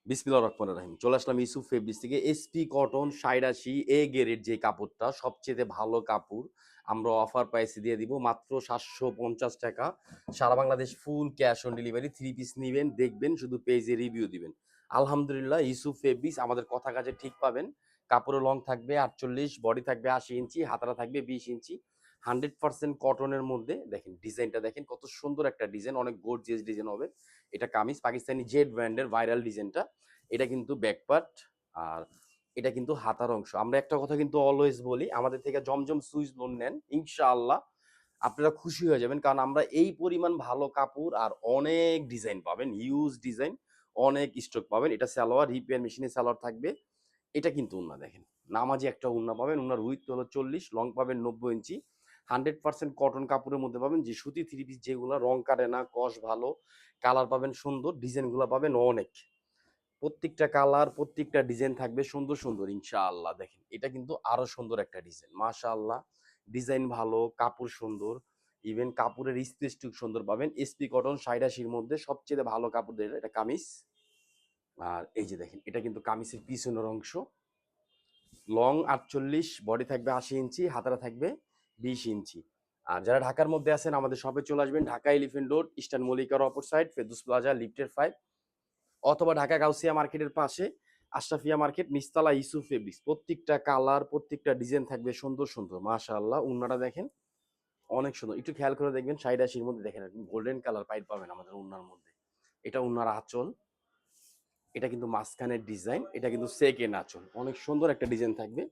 বিসমিল্লাহির রহমানির রহিম। চলে আসলাম ইউসুফ ফেব্রিক্স থেকে এসপি কটন ৮৭ এ গ্রেড যে কাপড়টা সবচেয়ে ভালো কাপড় আমরা অফার প্রাইসে দিয়ে দিব মাত্র ৭৫০ টাকা। সারা Bangladesh full cash on delivery. 3 piece নিবেন, দেখবেন, শুধু পেজে রিভিউ দিবেন। আলহামদুলিল্লাহ ইউসুফ ফেব্রিক্স আমাদের কথা কাজে ঠিক পাবেন। কাপড়ের লং থাকবে ৪৮, বডি থাকবে ৮০ ইঞ্চি, হাতাটা থাকবে ২০ ইঞ্চি। 100% কটনের মধ্যে দেখেন ডিজাইনটা, দেখেন কত সুন্দর একটা ডিজাইন, অনেক গর্জিয়াস ডিজাইন হবে। এটা কামিজ পাকিস্তানি জেড ব্র্যান্ডের ভাইরাল ডিজাইনটা। এটা কিন্তু ব্যাকপার্ট, আর এটা কিন্তু হাতার অংশ। আমরা একটা কথা কিন্তু অলওয়েজ বলি, আমাদের থেকে জমজম সুইচ লোন নেন, ইনশাআল্লাহ আপনারা খুশি হয়ে যাবেন। কারণ আমরা এই পরিমাণ ভালো কাপড় আর অনেক ডিজাইন পাবেন, হিউজ ডিজাইন, অনেক স্টক পাবেন। এটা সালোয়ার, রিপেয়ার মেশিনে সালোয়ার থাকবে। এটা কিন্তু উন্না দেখেন, নামাজি একটা উন্না পাবেন। উন্নার উইথ হলো 40, লং পাবেন 90 ইঞ্চি। 100% কটন কাপড়ের মধ্যে পাবেন, যে সুতি থ্রি পিস যেগুলো রং কাটে না, কস ভালো, কালার পাবেন সুন্দর, ডিজাইনগুলো পাবেন অনেক। প্রত্যেকটা কালার, প্রত্যেকটা ডিজাইন থাকবে সুন্দর সুন্দর ইনশাআল্লাহ। দেখেন এটা কিন্তু আরো সুন্দর একটা ডিজাইন, মাশাআল্লাহ। ডিজাইন ভালো, কাপড় সুন্দর, ইভেন কাপড়ের স্পেসটুক সুন্দর পাবেন। এসপি কটন ৮৭-র মধ্যে সবচেয়ে ভালো কাপড় দিয়ে এটা কামিজ। আর এই যে দেখেন, এটা কিন্তু কামিজের পিছনের অংশ। লং ৪৮, বডি থাকবে ৮০ ইঞ্চি, হাতারা থাকবে ২০ ইঞ্চি। আর যারা ঢাকার মধ্যে আছেন আমাদের শপে চলে আসবেন, ঢাকা এলিফেন্ট রোড, ইস্টার্ন মল্লিকার অপর সাইড, ফেরদৌস প্লাজা, লিফটের 5, অথবা ঢাকা গাউসিয়া মার্কেটের পাশে আশরাফিয়া মার্কেট, নিচতলা ইউসুফ ফেব্রিক্স। প্রত্যেকটা কালার, প্রত্যেকটা ডিজাইন থাকবে সুন্দর সুন্দর, মাশাআল্লাহ। উন্নাটা দেখেন অনেক সুন্দর, একটু খেয়াল করে দেখবেন। ৮৭-র মধ্যে দেখেন গোল্ডেন কালার পাইপ পাবেন আমাদের উন্নার মধ্যে। এটা উন্নার আঁচল, এটা কিন্তু মাঝখানের ডিজাইন, এটা কিন্তু সেকেন্ড আঁচল, অনেক সুন্দর একটা ডিজাইন থাকবে।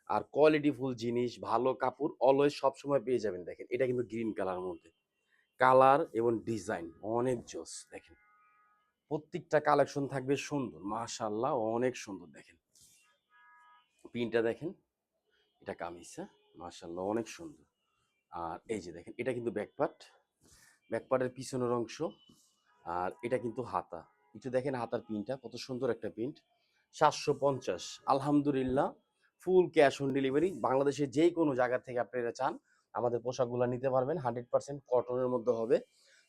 আর কোয়ালিটি ফুল জিনিস, ভালো কাপড় অলওয়েজ সবসময় পেয়ে যাবেন। দেখেন এটা কিন্তু গ্রিন কালার মধ্যে, কালার এবং ডিজাইন অনেক জোস। দেখেন প্রত্যেকটা কালেকশন থাকবে সুন্দর, মাশাআল্লাহ, অনেক সুন্দর। দেখেন প্রিন্টটা দেখেন, এটা কামিজ, হ্যাঁ, মাশাআল্লাহ অনেক সুন্দর। আর এই যে দেখেন, এটা কিন্তু ব্যাকপার্ট, ব্যাকপার্টের পিছনের অংশ। আর এটা কিন্তু হাতা, একটু দেখেন হাতার প্রিন্টটা কত সুন্দর একটা প্রিন্ট। ৭৫০, আলহামদুলিল্লাহ ফুল ক্যাশ অন ডেলিভারি। বাংলাদেশের যে কোনো জায়গা থেকে আপনারা চান আমাদের পোশাকগুলো নিতে পারবেন। 100% কটনের মধ্যে হবে।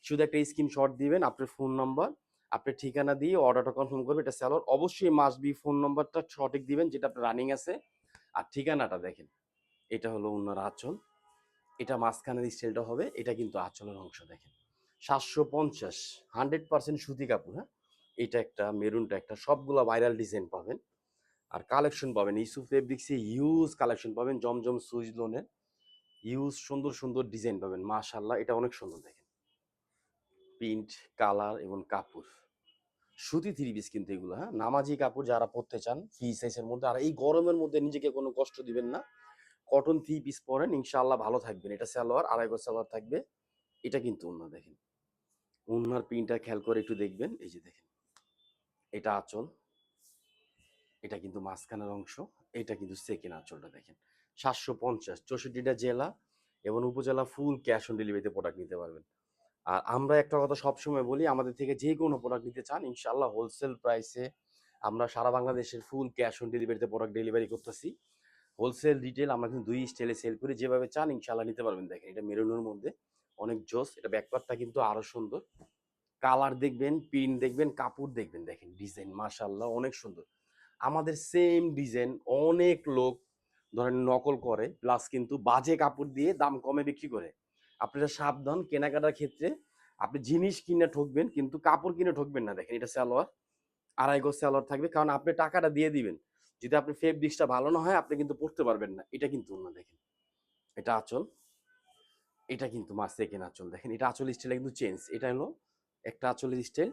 শুধু একটা স্ক্রিনশট দিবেন, আপনার ফোন নাম্বার, আপনার ঠিকানা দিয়ে অর্ডারটা কনফার্ম করবে। এটা স্যালোর, অবশ্যই মাস্ট বি ফোন নাম্বারটা সঠিক দিবেন যেটা আপনার রানিং আছে, আর ঠিকানাটা দেখেন। এটা হলো উনার আঁচল, এটা মাঝখানের স্টাইলটা হবে, এটা কিন্তু আঁচলের অংশ। দেখেন ৭৫০, 100% সুতি কাপড়, হ্যাঁ। এটা একটা, মেরুনটা একটা, সবগুলো ভাইরাল ডিজাইন পাবেন। আর কালেকশন পাবেন ইউসুফ ফেব্রিক্সে, হিউজ কালেকশন পাবেন। জমজম সুইজ লোনের হিউজ সুন্দর সুন্দর ডিজাইন পাবেন, মাশাআল্লাহ। এটা অনেক সুন্দর দেখেন, প্রিন্ট, কালার এবং কাপড়, সুতি থ্রি পিস কিন্তু এগুলো, হ্যাঁ, নামাজি কাপড় যারা পরতে চান ফ্রি সাইজের মধ্যে। আর এই গরমের মধ্যে নিজেকে কোনো কষ্ট দিবেন না, কটন থ্রি পিস পরেন, ইনশাআল্লাহ ভালো থাকবেন। এটা সালোয়ার, আড়াই গজ সালোয়ার থাকবে। এটা কিন্তু ওন্না দেখেন, ওন্নার প্রিন্টটা খেয়াল করে একটু দেখবেন। এই যে দেখেন, এটা আঁচল, এটা কিন্তু মাঝখানের অংশ, এটা কিন্তু সেকেন্ড আঁচলটা। দেখেন ৭৫০, ৬৪টা জেলা এবং উপজেলা ফুল ক্যাশ অন ডেলিভারিতে প্রোডাক্ট নিতে পারবেন। আর আমরা একটা কথা সবসময় বলি, আমাদের থেকে যে কোনো প্রোডাক্ট নিতে চান ইনশাআল্লাহ হোলসেল প্রাইসে আমরা সারা বাংলাদেশের ফুল ক্যাশ অন ডেলিভারিতে প্রোডাক্ট ডেলিভারি করতেছি। হোলসেল রিটেল আমরা কিন্তু দুই স্টাইলে সেল করি, যেভাবে চান ইনশাআল্লাহ নিতে পারবেন। দেখেন এটা মেরুনের মধ্যে অনেক জোস, এটা ব্যাকপার্টটা কিন্তু আরো সুন্দর। কালার দেখবেন, প্রিন্ট দেখবেন, কাপড় দেখবেন, দেখেন ডিজাইন, মাশাআল্লাহ অনেক সুন্দর। আমাদের সেম ডিজাইন অনেক লোক ধরেন নকল করে, প্লাস কিন্তু বাজে কাপড় দিয়ে দাম কমে বিক্রি করে। আপনারা সাবধান কেনাকাটার ক্ষেত্রে, আপনি জিনিস কিনে ঠকবেন কিন্তু কাপড় কিনে ঠকবেন না। দেখেন এটা সালোয়ার, আড়াই গজ সালোয়ার থাকবে, কারণ আপনি টাকাটা দিয়ে দিবেন, যদি আপনি ফেব্রিক্সটা ভালো না হয় আপনি কিন্তু পড়তে পারবেন না। এটা কিন্তু না, দেখেন এটা আঁচল, এটা কিন্তু মাছ সেকেন্ড আঁচল। দেখেন এটা আঁচল স্টাইল কিন্তু চেঞ্জ, এটা হলো একটা আঁচলের স্টাইল।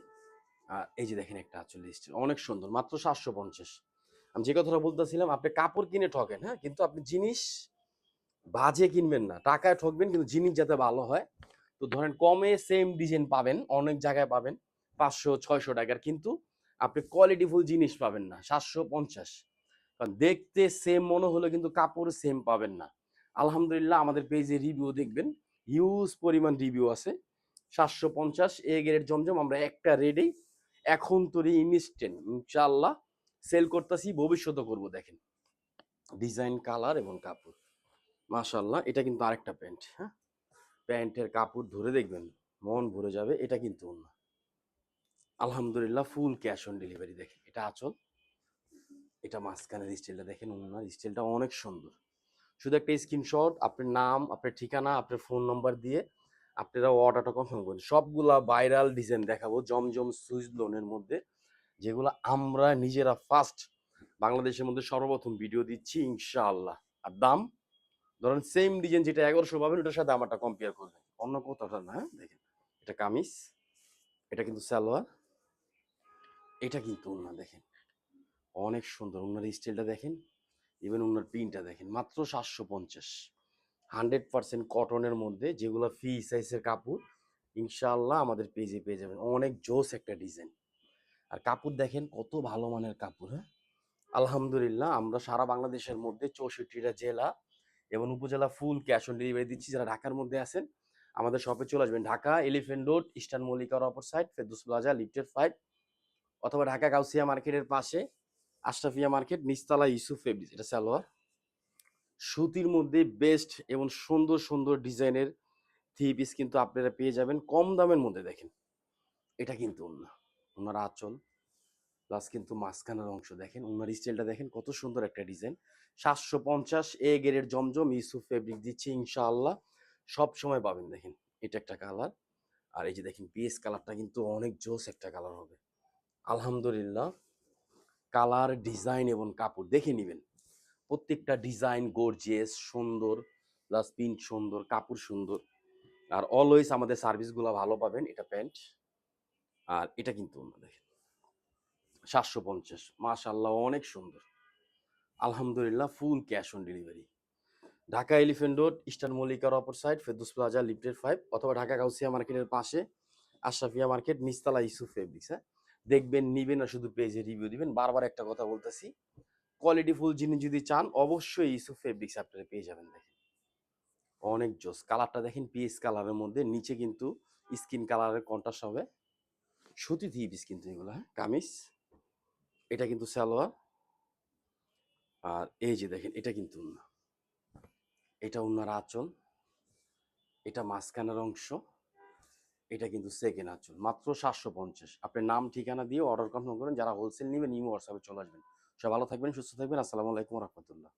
আর এই যে দেখেন একটা আঁচলের স্টাইল, অনেক সুন্দর, মাত্র ৭৫০। আমি যে কথাটা বলতেছিলাম, আপনি কাপড় কিনে ঠকেন, হ্যাঁ, কিন্তু আপনি জিনিস বাজে কিনবেন না, টাকায় ঠকবেন কিন্তু জিনিস যাতে ভালো হয়। তো ধরেন কমে সেম ডিজাইন পাবেন, অনেক জায়গায় পাবেন ৫০০-৬০০ টাকার, কিন্তু আপনি কোয়ালিটিফুল জিনিস পাবেন না ৭৫০। কারণ দেখতে সেম মনে হলে কিন্তু কাপড় সেম পাবেন না। আলহামদুলিল্লাহ আমাদের পেজে রিভিউ দেখবেন, হিউজ পরিমাণ রিভিউ আছে। ৭৫০ এ গ্রেড জমজম আমরা একটা রেডি এখন তৈরি ইনস্ট্যান্ট ইনশাআল্লাহ সেল করতেছি, ভবিষ্যতে করব। দেখেন ডিজাইন, কালার এবং কাপড়, মাশাআল্লাহ। এটা কিন্তু আরেকটা প্যান্ট, হ্যাঁ, প্যান্টের কাপড় ধরে দেখবেন মন ভরে যাবে। এটা কিন্তু না, আলহামদুলিল্লাহ ফুল ক্যাশ অন ডেলিভারি। দেখেন এটা আঁচল, এটা মাঝখানের স্টাইলটা দেখেন, ওনার স্টাইলটা অনেক সুন্দর। শুধু একটা স্ক্রিনশট, আপনার নাম, আপনার ঠিকানা, আপনার ফোন নাম্বার দিয়ে আপনারা অর্ডারটা কনফার্ম করুন। সবগুলা ভাইরাল ডিজাইন দেখাবো জমজম সুইস লোনের মধ্যে, যেগুলো আমরা নিজেরা ফার্স্ট বাংলাদেশের মধ্যে সর্বপ্রথম ভিডিও দিচ্ছি ইনশাআল্লাহ। আর দাম ধরেন সেম ডিজাইন যেটা 1100 পাবেন ওটার সাথে আমারটা কম্পেয়ার করবেন, অন্য কোথাও না। হ্যাঁ দেখেন এটা কামিজ, এটা কিন্তু সালোয়ার, এটা কিন্তু ওড়না দেখেন অনেক সুন্দর। ওনার স্টাইলটা দেখেন, ইভেন ওনার প্রিন্টটা দেখেন, মাত্র 750। 100% কটনের মধ্যে, যেগুলো ফ্রি সাইজের কাপড় ইনশাআল্লাহ আমাদের পেজে পেয়ে যাবেন। অনেক জোস একটা ডিজাইন। আর কাপড় দেখেন কত ভালো মানের কাপড়। হ্যাঁ আলহামদুলিল্লাহ আমরা সারা বাংলাদেশের মধ্যে 64টা জেলা এবং উপজেলা ফুল ক্যাশ অন ডেলিভারি দিচ্ছি। যারা ঢাকার মধ্যে আছেন আমাদের শপে চলে আসবেন, ঢাকা এলিফেন্ট রোড, ইস্টার্ন মল্লিকার অপর সাইড, ফেরদৌস প্লাজা, লিফটেড 5, অথবা ঢাকা গাউসিয়া মার্কেটের পাশে আশরাফিয়া মার্কেট, নিচতলা ইউসুফ ফেব্রিক্স। এটা সালোয়ার, সুতির মধ্যে বেস্ট এবং সুন্দর সুন্দর ডিজাইনের থ্রি পিস কিন্তু আপনারা পেয়ে যাবেন কম দামের মধ্যে। দেখেন এটা কিন্তু ওন্না, ওনার আঁচল প্লাস কিন্তু মাঝখানের অংশ দেখেন, ওনার স্টাইলটা দেখেন কত সুন্দর একটা ডিজাইন। 750 এ গ্রেডের জমজম ইউসুফ ফেব্রিক দিচ্ছে ইনশাআল্লাহ, সব সময় পাবেন। দেখেন এটা একটা কালার, আর এই যে দেখেন পিএস কালারটা কিন্তু অনেক জোস একটা কালার হবে। আলহামদুলিল্লাহ কালার, ডিজাইন এবং কাপড় দেখে নেবেন, প্রত্যেকটা ডিজাইন গর্জিয়াস সুন্দর, প্লাস প্রিন্ট সুন্দর, কাপড় সুন্দর। আর অলওয়েজ আমাদের সার্ভিসগুলো ভালো পাবেন। এটা প্যান্ট, আর এটা কিন্তু অন্য দেখেন 750, মাশাআল্লাহ অনেক সুন্দর। আলহামদুলিল্লাহ full cash on delivery. Dhaka Elephant Road, Eastern মল্লিকার অপর সাইড, ফেরদৌস প্লাজা, লিফটেড 5, অথবা ঢাকা গাউসিয়া মার্কেটের পাশে আশরাফিয়া মার্কেট, নিচতলা ইউসুফ ফেব্রিক্স। হ্যাঁ দেখবেন নিবেন, না শুধু পেজে রিভিউ দিবেন। বারবার একটা কথা বলতেছি, কোয়ালিটি ফুল জিনিস যদি চান অবশ্যই ইউসুফ ফেব্রিক্স আপনারা পেয়ে যাবেন। দেখেন অনেক জোস। কালারটা দেখেন পিএস কালারের মধ্যে, নিচে কিন্তু স্কিন কালারের কন্ট্রাস্ট হবে। সুতি থ্রি পিস কিন্তু এগুলো। হ্যাঁ কামিজ, এটা কিন্তু সালোয়ার, আর এই যে দেখেন এটা কিন্তু ওন্না, এটা ওন্নার আঁচল, এটা মাঝখানের অংশ, এটা কিন্তু সেকেন্ড আঁচল। মাত্র 750। আপনার নাম ঠিকানা দিয়ে অর্ডার কনফার্ম করেন। যারা হোলসেল নেবেন ইমো হোয়াটসঅ্যাপে চলে আসবেন। সব ভালো থাকবেন, সুস্থ থাকবেন। আসসালামু আলাইকুম রহমতুল্লাহ।